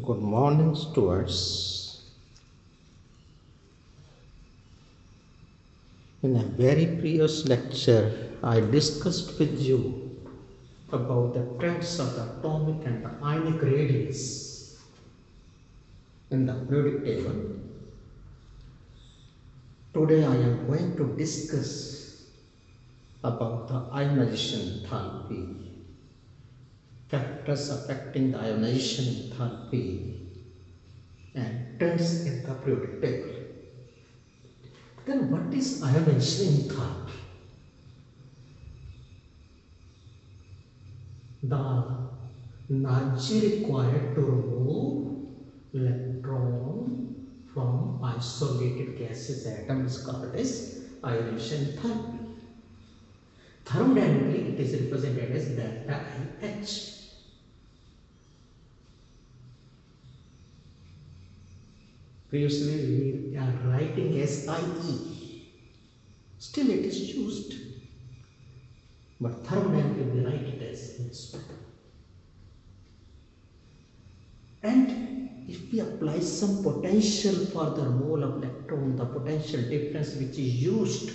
Good morning, stewards. In a very previous lecture, I discussed with you about the trends of the atomic and the ionic radius in the periodic table. Today, I am going to discuss about the ionization enthalpy, factors affecting the ionization enthalpy, and trends in the periodic table. Then, what is ionization enthalpy? The energy required to remove electron from isolated gases atom is called as ionization enthalpy. Thermodynamically, it is represented as delta IH. Previously, we are writing as IE. Still, it is used, but thermodynamically, we write it as this. And if we apply some potential for the mole of electron, the potential difference which is used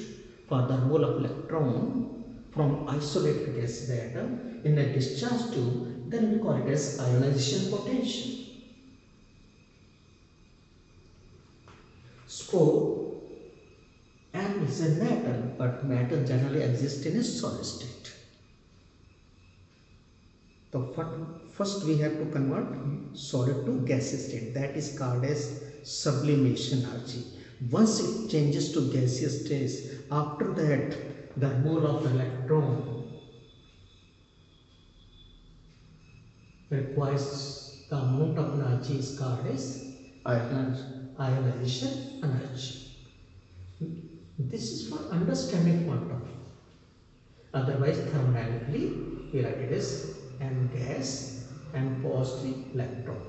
for the mole of electron from isolated gas atom in a discharge tube, then we call it as ionization potential. So, M is a metal, but metal generally exists in a solid state. So first we have to convert solid to gaseous state, that is called as sublimation energy. Once it changes to gaseous state, after that the mole of electron requires the amount of energy is called as ionization energy. This is for understanding point of view. Otherwise, thermodynamically, we write it as M gas and positive electron.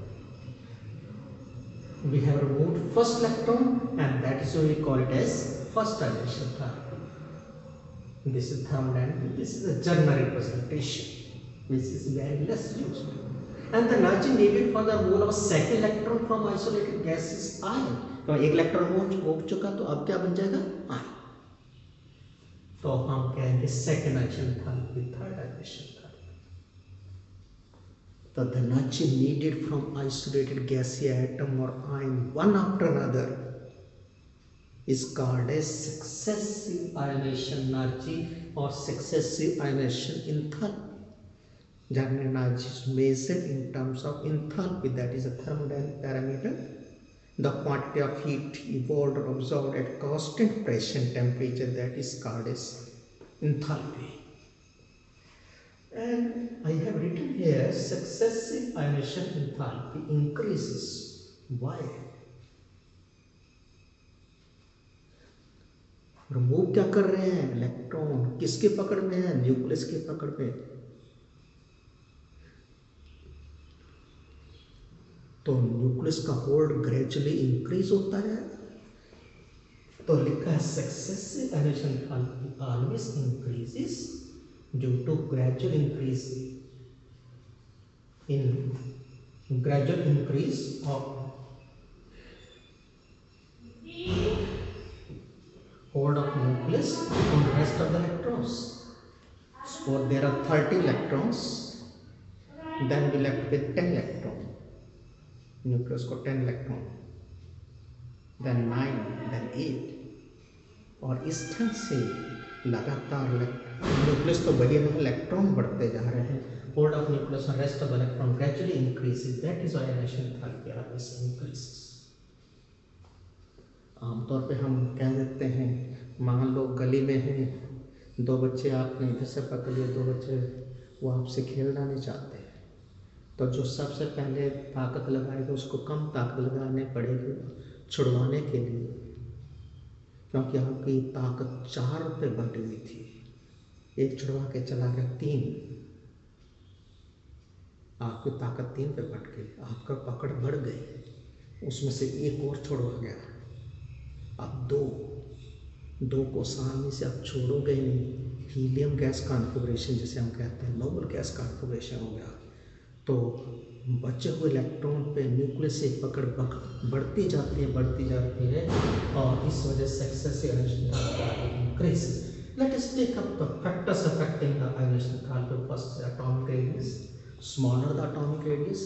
We have removed first electron, and that is why we call it as first ionization enthalpy. This is thermodynamic. This is a general representation, which is very less used. And the energy needed for the mole of second electron from isolated gas is ion. तो एक electron हो चुका तो अब क्या बन जाएगा ion. तो हम कहेंगे second ionization enthalpy, third ionization enthalpy. The energy needed from isolated gaseous atom or ion one after another is called as successive ionization energy or successive ionization enthalpy. General energy is measured in terms of enthalpy, that is a thermodynamic parameter. The quantity of heat evolved or absorbed at constant pressure and temperature, that is called as enthalpy. And I have written here successive ionization enthalpy increases. Why? Remove क्या कर रहे हैं? Electron किसके पकड़ में है? Nucleus के पकड़ में. तो न्यूक्लियस का होल्ड ग्रेजुअली इंक्रीज होता है. तो लिखा है successive ionization enthalpy always increases due to gradual increase of hold of nucleus on the rest of the electrons. So there are 30 electrons, then we left with 10 electrons. Nucleus को 10 electron, then 9, then 8, और इस ढंग से लगातार nucleus तो बढ़िया नहीं, electron बढ़ते जा रहे हैं. होल्ड ऑफ न्यूक्लियस और rest of electron gradually increases, that is ionisation enthalpy always increases. आमतौर पे हम कह देते हैं, मान लो गली में हैं दो बच्चे, आपने इधर से पकड़ लिए, दो बच्चे वो आपसे खेलना नहीं चाहते, तो जो सबसे पहले ताकत लगाएगा उसको कम ताकत लगाने पड़ेगी छुड़वाने के लिए, क्योंकि आपकी ताकत 4 पे बंटी हुई थी. एक छुड़वा के चला गया 3, आपकी ताकत 3 पे बट गई, आपका पकड़ बढ़ गई, उसमें से एक और छुड़वा गया, अब 2 को आसानी से आप छोड़ोगे नहीं. हीलियम गैस कॉन्फ़िगरेशन जिसे हम कहते हैं, नोबल गैस कॉन्फ़िगरेशन हो गया. तो बचे हुए इलेक्ट्रॉन पे न्यूक्लियस से पकड़ बढ़ती जाती है और इस वजह से successive ionisation energy increases. Let us take up the factors affecting the ionization enthalpy. First, atomic radius. Smaller the atomic radius,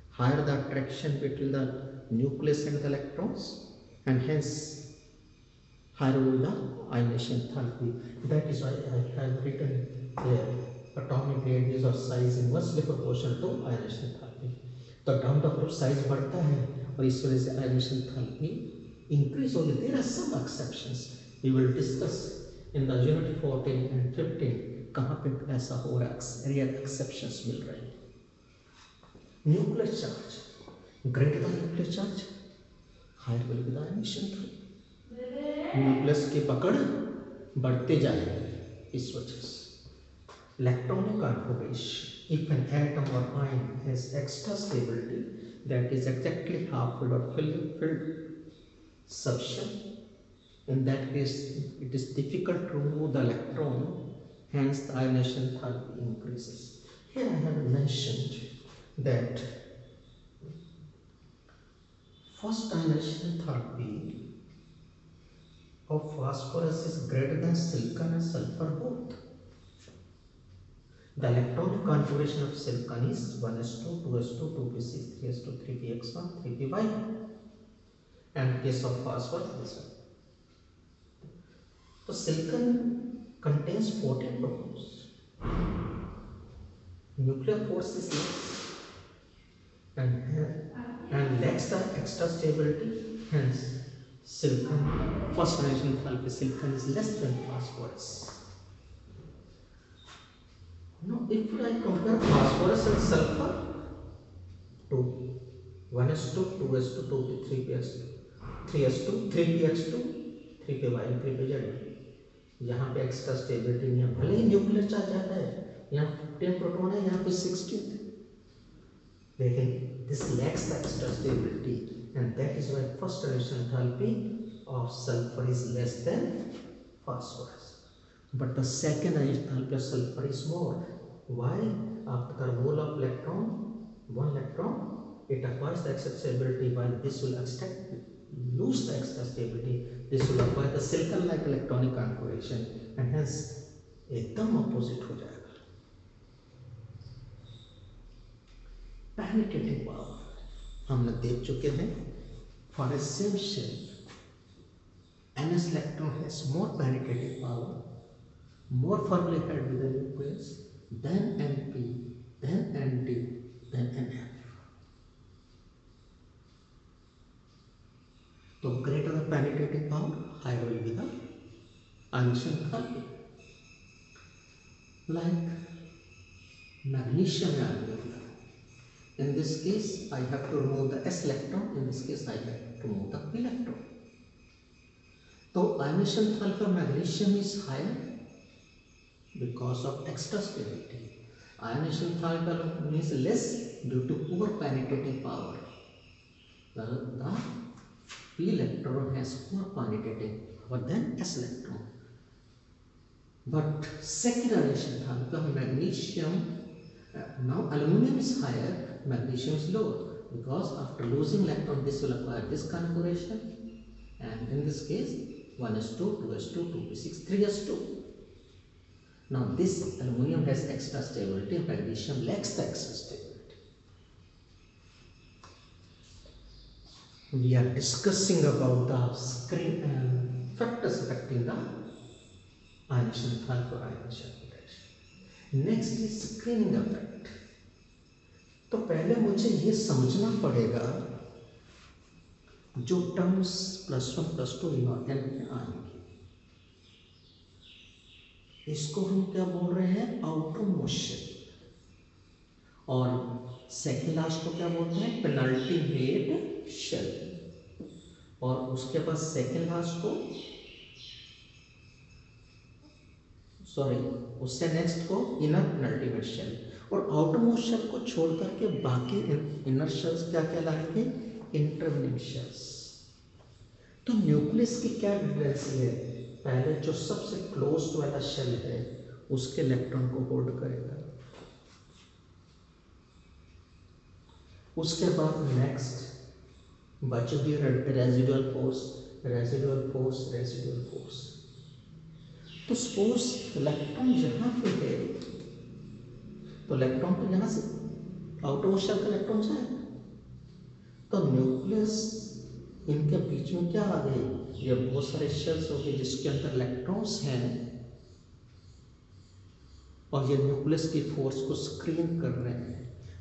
higher the attraction between the nucleus and the electrons, and hence higher will the ionization enthalpy. That is why I have written here atomic radius or size inversely proportional to ionization enthalpy. तो term of size बढ़ता है और इस वजह से ionization enthalpy increase होगी. There are some exceptions. We will discuss in the unit 14 and 15 कहाँ पे ऐसा हो रहा है, रियल एक्सेप्शंस मिल रहे हैं. Nuclear charge, greater the nuclear charge higher will be the ionisation energy. Nucleus की पकड़ बढ़ते जाएगी इस वजह से. Electronic configuration, if an atom और ion has extra stability that is exactly half filled or filled substance, in that case it is difficult to remove the electron, hence the ionization enthalpy increases. Here I have mentioned that first ionization enthalpy of phosphorus is greater than silicon and sulfur both. The electronic configuration of silicon is 1s2, 2s2, 2p6, 3s2, 3px1, 3py, and in case of phosphorus this one. So silicon contains 14 protons. Nuclear force is less and lacks the extra stability. Hence, silicon first ionization enthalpy silicon is less than phosphorus. Now, if I compare phosphorus and sulfur to 1s2, 2s2, 2p, 3px2, 3s2, 3px2, 3py, 3pz. यहाँ पे extra stability नहीं है, भले ही nuclear charge ज़्यादा है, यहाँ 15 proton है, यहाँ पे 16 है, लेकिन this lakhs the extra stability and that is why first ionization enthalpy of sulfur is less than phosphorus. But the second ionization enthalpy of sulfur is more. Why? After the removal of electron, one electron, it acquires the extra stability, while this will lose the extra stability. This will acquire the silicon-like electronic configuration and hence एकदम opposite हो जाएगा. Penetrating power हम लोग देख चुके हैं. For a same shell, ns electron has more penetrating power, more firmly held with the nucleus than np, than nd, than nf. तो greater the penetrating power, higher will be the ionization enthalpy. Like magnesium and aluminum. In this case, I have to remove the s electron. In this case, I have to remove the p electron. So ionization enthalpy of magnesium is higher because of extra stability. Ionization enthalpy is less due to poor penetrating power. The p electron has more penetrating power than s electron. But second ionization enthalpy of magnesium, now aluminum is higher, magnesium is lower, because after losing electron this will acquire this configuration, and in this case 1s2, 2s2, 2p6, 3s2. Now this aluminum has extra stability, magnesium lacks the extra stability. We are discussing about the factors affecting the ionization enthalpy or ionization potential. Next is screening effect. तो पहले मुझे ये समझना पड़ेगा जो terms +1 +2 inorganic में आएंगे, इसको हम क्या बोल रहे हैं, आउटर मोशन, और सेकेंड लास्ट को क्या बोलते हैं, पेनल्टीमेट शेल, और उसके बाद सेकेंड लास्ट को उससे नेक्स्ट को इनर पेनल्टीमेट शेल, और आउटर मोस्ट शेल को छोड़ करके बाकी इनर शेल्स क्या कहलाएंगे, इंटरमीडिएट शेल्स. तो न्यूक्लियस की क्या डिफरेंस है, पहले जो सबसे क्लोज वाला शेल है उसके इलेक्ट्रॉन को होल्ड करेगा, उसके बाद नेक्स्ट बच गई residual force, residual force, residual force. तो सपोज इलेक्ट्रॉन जहाँ पे है तो इलेक्ट्रॉन तो यहाँ से आउटरमोस्ट शेल का इलेक्ट्रॉन जाएगा, तो न्यूक्लियस इनके बीच में क्या आ गए, ये बहुत सारे शेल्स हो गए जिसके अंदर इलेक्ट्रॉन्स हैं और ये न्यूक्लियस की फोर्स को स्क्रीन कर रहे हैं।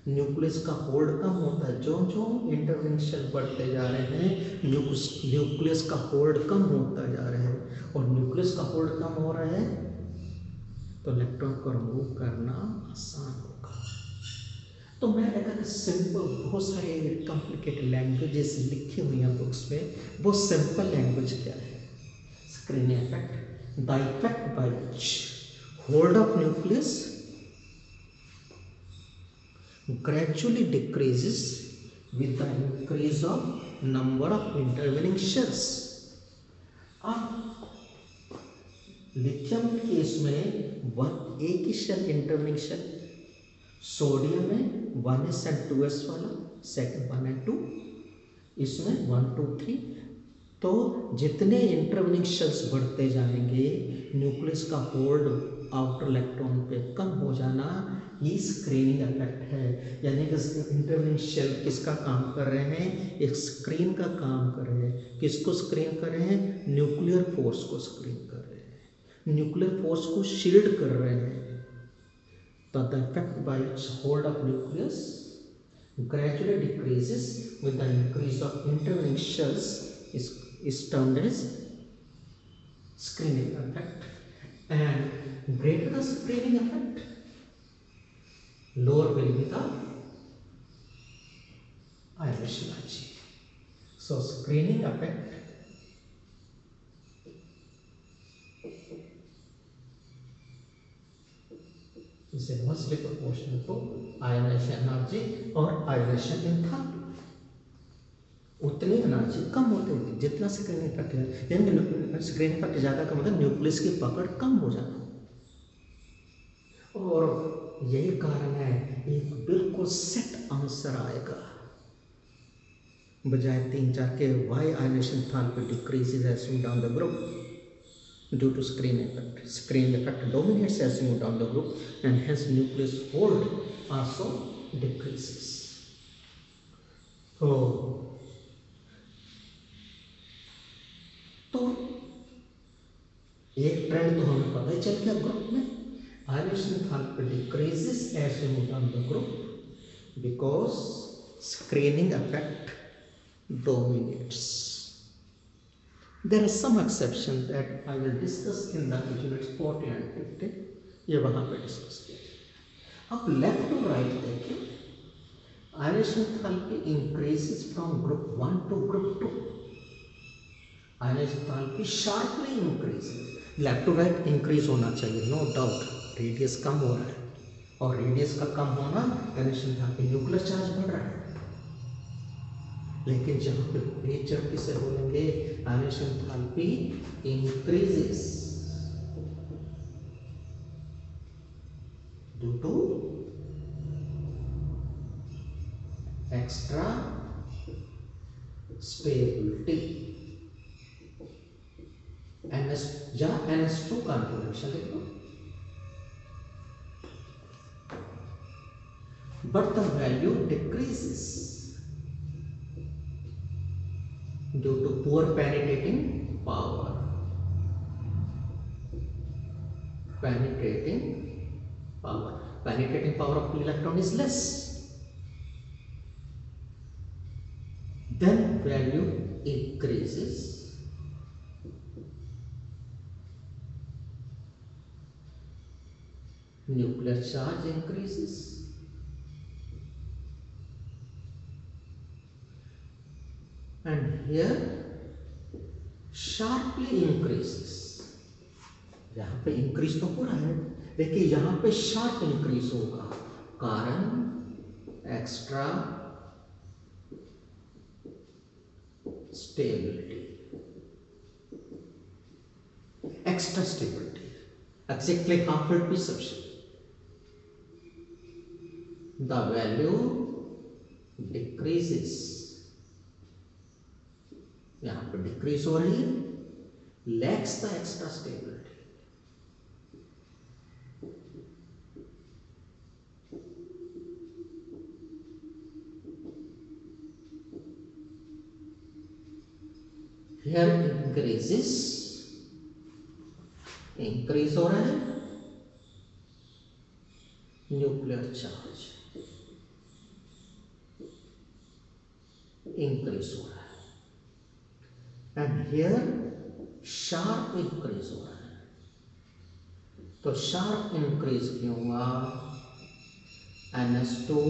न्यूक्लियस का होल्ड कम होता है, जो जो इंटरवेनिंग शेल बढ़ते जा रहे हैं न्यूक्लियस का होल्ड कम होता जा रहा है, और न्यूक्लियस का होल्ड कम हो रहा है तो इलेक्ट्रॉन को रिमूव करना आसान होगा। तो मैं अगर सिंपल, बहुत सारे कॉम्प्लिकेटेड लैंग्वेजेस लिखी हुई हैं बुक्स में, वो सिंपल लैंग्वेज क्या है, screen effect, the effect by which hold of nucleus gradually decreases with the increase of number of intervening shells. अब लिथियम के केस में एक ही शेल इंटरवेनिंग शेल, सोडियम में 1s and 2s वाला, सेकंड 1 and 2, इसमें 1 2 3। तो जितने इंटरवेनिंग शेल्स बढ़ते जाएंगे न्यूक्लियस का होल्ड आउटर इलेक्ट्रॉन पे कम हो जाना, ये स्क्रीनिंग इफेक्ट है। यानी कि इंटरवेनिंग शेल किसका काम कर रहे हैं, एक स्क्रीन का काम कर रहे हैं। किसको स्क्रीन कर रहे हैं, न्यूक्लियर फोर्स को स्क्रीन कर रहे हैं, न्यूक्लियर फोर्स को शील्ड कर रहे हैं। तो the effect bye it's hold of nucleus gradually decreases with the increase of intervening shells is termed as screening effect, and greater the screening effect, lower will be the ionization energy. So screening effect is inversely proportional to ionization energy or ionization enthalpy. उतनी energy कम होती है जितना screen effect है, यानी screen effect ज़्यादा का मतलब nucleus की पकड़ कम हो जाना। और यही कारण है एक बिल्कुल सेट आंसर आएगा बजाय 3 4 के। Why ionisation enthalpy decreases as you down the group due to screen effect. Screen effect dominates as you down the group and hence nucleus hold also decreases. तो एक ट्रेंड तो हमें पता ही चल गया ग्रुप में, ionisation enthalpy decreases as you move down the group because screening effect dominates. There is some exception that I will discuss in the units 40 and 50. ये वहाँ पे डिस्कस किया। अब लेफ्ट टू राइट देखिए, ionisation enthalpy increases from group 1 to group 2. Ionisation enthalpy sharply increases. Left to right increase होना चाहिए, no doubt, radius कम हो रहा है और रेडियस का कम होना आयनेशन एंथैल्पी, न्यूक्लियर चार्ज बढ़ रहा है। लेकिन जहाँ पे नेचर किसे बोलेंगे, ionisation enthalpy increases due to extra stability NS या NS2 कॉन्फिगरेशन लिख लो, but the value decreases due to poor penetrating power. Penetrating power of the electron is less. Then value increases nuclear charge increases and here sharply increases. यहाँ पे increase तो हो रहा है लेकिन यहाँ पे शार्प इंक्रीज होगा, कारण extra stability. Extra stability exactly half will be sufficient. The value decreases, यहां पर डिक्रीज हो रही है, lakhs the extra stability. Here increases, increase हो रहा है न्यूक्लियर चार्ज, इंक्रीज हो रहा है, एंड हियर शार्प इंक्रीज हो रहा है। तो शार्प इंक्रीज क्यों हुआ? NH2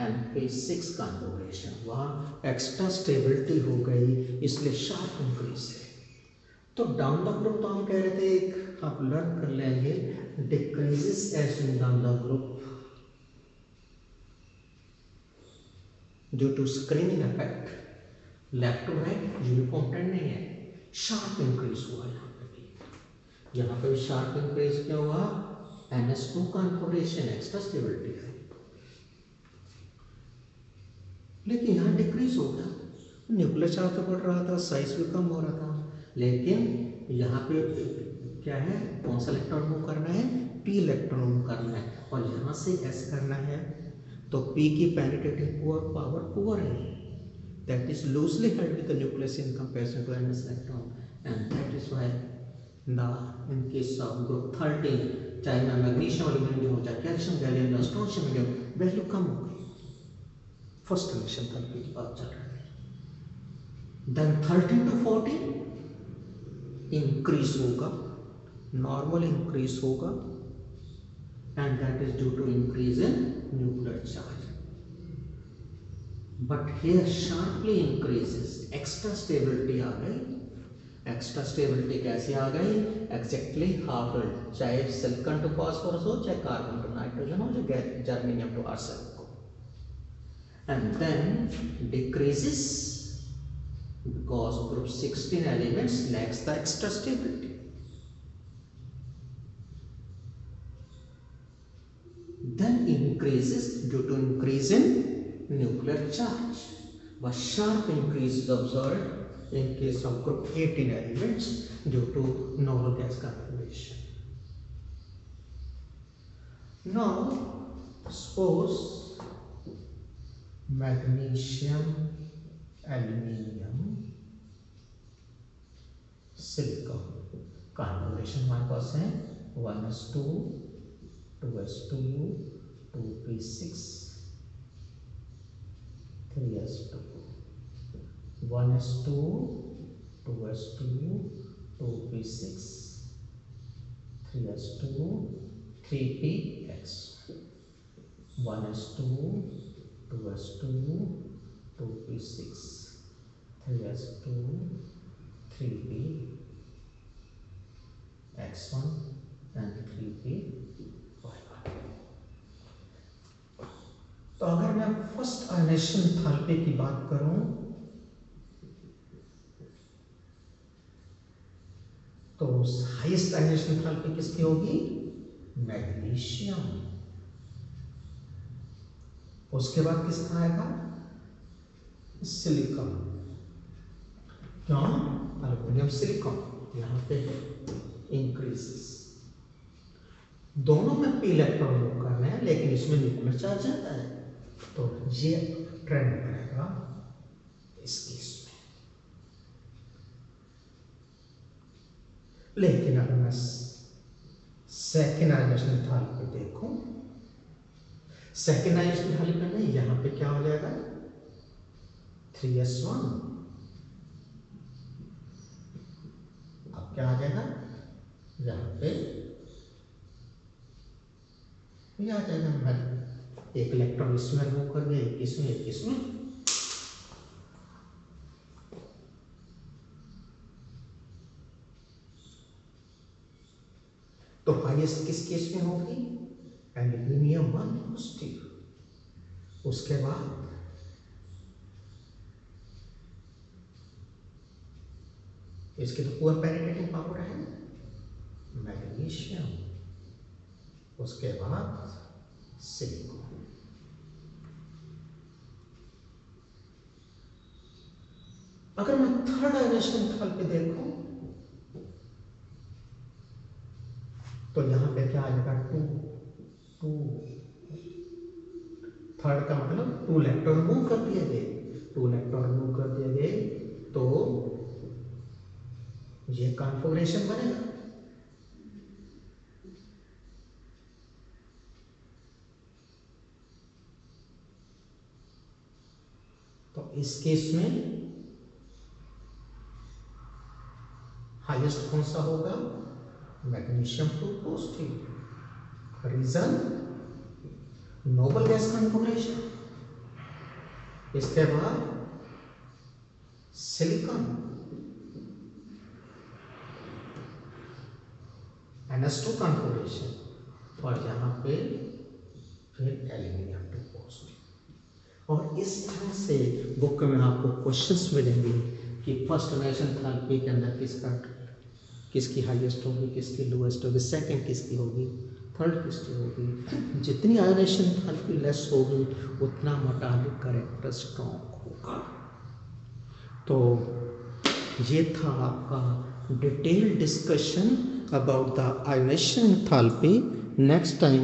NP6 कॉन्फिगरेशन हुआ, एक्स्ट्रा स्टेबिलिटी हो गई, इसलिए शार्प इंक्रीज है। तो डाउन द ग्रुप तो हम कह रहे थे, एक आप लर्न कर लेंगे, decreases as in down the group due to screening effect. Left to right uniform trend नहीं है, शार्प इंक्रीज हुआ यहाँ पे भी। यहाँ पे भी शार्प इंक्रीज क्या हुआ? NH2 कॉन्फिगरेशन एक्स्ट्रा स्टेबिलिटी है, लेकिन यहाँ डिक्रीज हो गया। न्यूक्लियर चार्ज तो बढ़ रहा था, साइज भी कम हो रहा था, लेकिन यहाँ पे क्या है, कौन सा इलेक्ट्रॉन मूव करना है? p इलेक्ट्रॉन मूव करना है, और यहाँ से s करना है। तो p की पेनिट्रेटिंग पावर पुअर है, that is loosely held with the nucleus in comparison to ns electron, and that is why the in case of group 13 चाहे मैं मैग्नीशियम एल्यूमिनियम हो, चाहे calcium gallium strontium gallium, value कम हो गई। First condition thirty की बात चल रही है। देन 13 to 14 इंक्रीज होगा, नॉर्मल इंक्रीज होगा, and that is due to increase in nuclear charge. But here sharply increases, extra stability आ गई। एक्स्ट्रा स्टेबिलिटी कैसे आ गई? एग्जैक्टली हाफ, चाहे सिलिकॉन टू फास्फोरस हो, चाहे कार्बन टू नाइट्रोजन हो, चाहे germanium to arsenic, and then decreases because group 16 elements lacks the extra stability. Then increases due to increase in nuclear charge. But sharp increase is observed in case of group 18 elements due to noble gas configuration. Now suppose magnesium, aluminium, silicon configuration हमारे पास है 1s2 2s2 2p6 3s2 1s2 2s2 2p6 3s2 3px 1s2 2s2 2p6 3s2 3p x1 and 3p y1। तो अगर मैं first ionisation enthalpy की बात करूं तो highest ionisation enthalpy किसकी होगी? मैग्नीशियम। उसके बाद किसका आएगा? सिलिकॉन। क्यों? एल्यूमिनियम सिलिकॉन यहां पे इंक्रीजेस। दोनों में p इलेक्ट्रॉन मूव करना है, लेकिन इसमें न्यूक्लियर चार्ज आता है, तो ये ट्रेंड रहेगा इस केस में। लेकिन अगर मैं सेकेंड आयनेशन एंथैल्पी देखूं, सेकेंड आयनेशन एंथैल्पी में यहां पे क्या हो जाएगा? 3s1। अब क्या आ जाएगा? यहां पे ये आ जाएगा, एक इलेक्ट्रॉन इसमें मूव कर गया, एक इसमें एक इसमें। तो हाईएस्ट किस केस में होगी? Aluminium 1 positive. उसके बाद इसके तो पुअर पेनिट्रेटिंग पावर है मैग्नीशियम, उसके बाद सिलिकॉन। अगर मैं थर्ड आयोनाइजेशन एंथैल्पी देखूं तो यहां पे क्या आ जाएगा 2 थर्ड का मतलब 2 इलेक्ट्रॉन मूव कर दिए गए, 2 इलेक्ट्रॉन मूव कर दिए गए तो ये कॉन्फ़िगरेशन बनेगा। तो इस केस में हाईएस्ट कौन सा होगा? Magnesium 2 positive. Reason noble gas configuration. इसके बाद सिलिकॉन NH2 कॉन्फ़िगरेशन और यहाँ पे फिर एल्यूमिनियम 2 पॉजिटिव। और इस तरह से बुक में आपको क्वेश्चंस मिलेंगे कि फर्स्ट आयोनाइजेशन एंथैल्पी के अंदर किसकी हाईएस्ट होगी, किसकी लोएस्ट होगी, सेकंड किसकी होगी, थर्ड किसकी होगी। जितनी आयोनाइजेशन एंथैल्पी लेस होगी उतना मेटालिक कैरेक्टर स्ट्रॉन्ग होगा। तो ये था आपका detail discussion about the ionisation enthalpy. Next time